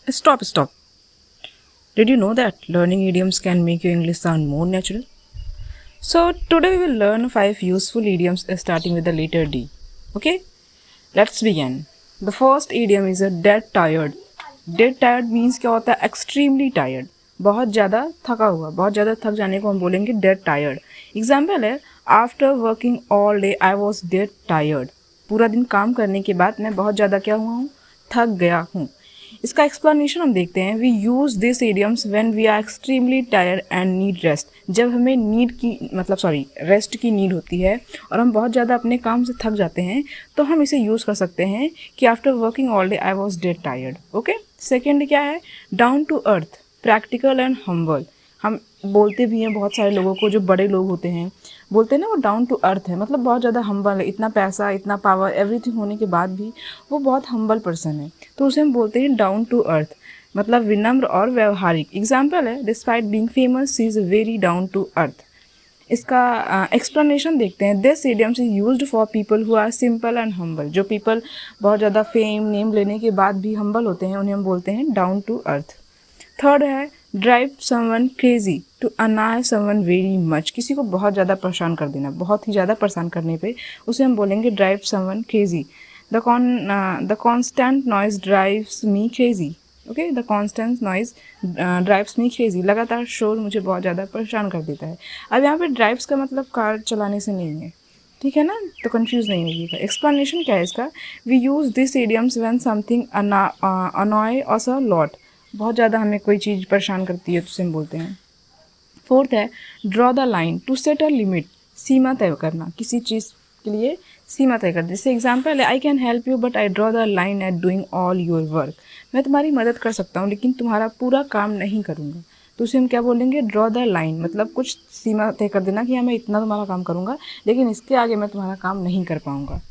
Stop. Did you know that learning idioms can make your English sound more natural? So, today we will learn 5 useful idioms starting with the letter D. Okay? Let's begin. The first idiom is a dead tired. Dead tired means क्या होता है? Extremely tired. बहुत ज़्यादा थका हुआ, बहुत ज़्यादा थक जाने को हम बोलेंगे dead tired. एग्जाम्पल है, after working all day I was dead tired. पूरा दिन काम करने के बाद मैं बहुत ज़्यादा क्या हुआ हूँ? थक गया हूँ. इसका एक्सप्लेनेशन हम देखते हैं. We use this idioms when we are extremely tired and need rest. जब हमें रेस्ट की नीड होती है और हम बहुत ज़्यादा अपने काम से थक जाते हैं, तो हम इसे यूज़ कर सकते हैं कि after working all day I was dead tired. Okay. Second क्या है? Down to earth, practical and humble. हम बोलते भी हैं बहुत सारे लोगों को, जो बड़े लोग होते हैं बोलते हैं ना, वो डाउन टू अर्थ है, मतलब बहुत ज़्यादा हम्बल है. इतना पैसा, इतना पावर, एवरीथिंग होने के बाद भी वो बहुत हम्बल पर्सन है, तो उसे हम बोलते हैं डाउन टू अर्थ, मतलब विनम्र और व्यवहारिक. एग्जाम्पल है, despite being famous she is very down to earth. इसका एक्सप्लेनेशन देखते हैं. This idioms is used for people who are simple and humble. जो पीपल बहुत ज़्यादा फेम नेम लेने के बाद भी हम्बल होते हैं, उन्हें हम बोलते हैं डाउन टू अर्थ. थर्ड है drive someone crazy, to annoy someone very much. किसी को बहुत ज़्यादा परेशान कर देना, बहुत ही ज़्यादा परेशान करने पे उसे हम बोलेंगे drive someone crazy. The constant noise drives me crazy. Okay, the constant noise drives me crazy. लगातार शोर मुझे बहुत ज़्यादा परेशान कर देता है. अब यहाँ पे ड्राइव्स का मतलब कार चलाने से नहीं है, ठीक है ना, तो कंफ्यूज नहीं होइएगा. एक्सप्लेनेशन क्या है इसका? We use this idioms when something annoy us a lot. बहुत ज़्यादा हमें कोई चीज़ परेशान करती है तो उसे हम बोलते हैं. फोर्थ है draw the line, to set a limit, सीमा तय करना. किसी चीज़ के लिए सीमा तय कर. जैसे एग्जाम्पल है, I can help you but I draw the line at doing all your work. मैं तुम्हारी मदद कर सकता हूँ लेकिन तुम्हारा पूरा काम नहीं करूँगा. तो उसे हम क्या बोलेंगे? ड्रॉ द लाइन, मतलब कुछ सीमा तय कर देना कि हाँ मैं इतना तुम्हारा काम करूँगा लेकिन इसके आगे मैं तुम्हारा काम नहीं कर पाऊँगा.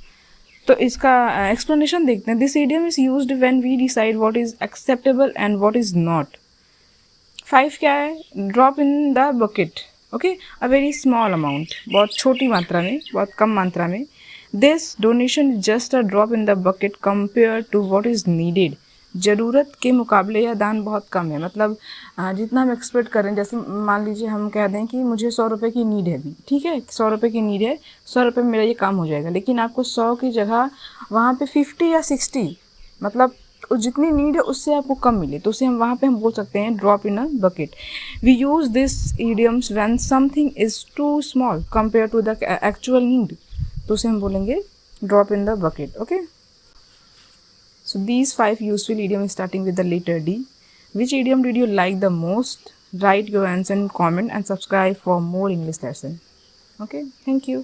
तो इसका एक्सप्लेनेशन देखते हैं. This idiom is used when we decide what is acceptable and what is not. 5 क्या है? Drop in the bucket. Okay, a very small amount, बहुत छोटी मात्रा में, बहुत कम मात्रा में. This donation is just a drop in the bucket compare to what is needed. ज़रूरत के मुकाबले यह दान बहुत कम है. मतलब जितना हम एक्सपेक्ट करें, जैसे मान लीजिए हम कह दें कि मुझे 100 रुपये की नीड है अभी, ठीक है, 100 रुपये की नीड है, 100 रुपये में मेरा ये काम हो जाएगा, लेकिन आपको 100 की जगह वहाँ पे 50 या 60, मतलब जितनी नीड है उससे आपको कम मिले, तो उसे हम वहाँ पे हम बोल सकते हैं drop in a bucket. We use this idioms when something is too small compare to the actual need. तो उसे हम बोलेंगे drop in the bucket. Okay. So these 5 useful idioms starting with the letter D. Which idiom did you like the most? Write your answer in comment and subscribe for more English lesson. Okay, thank you.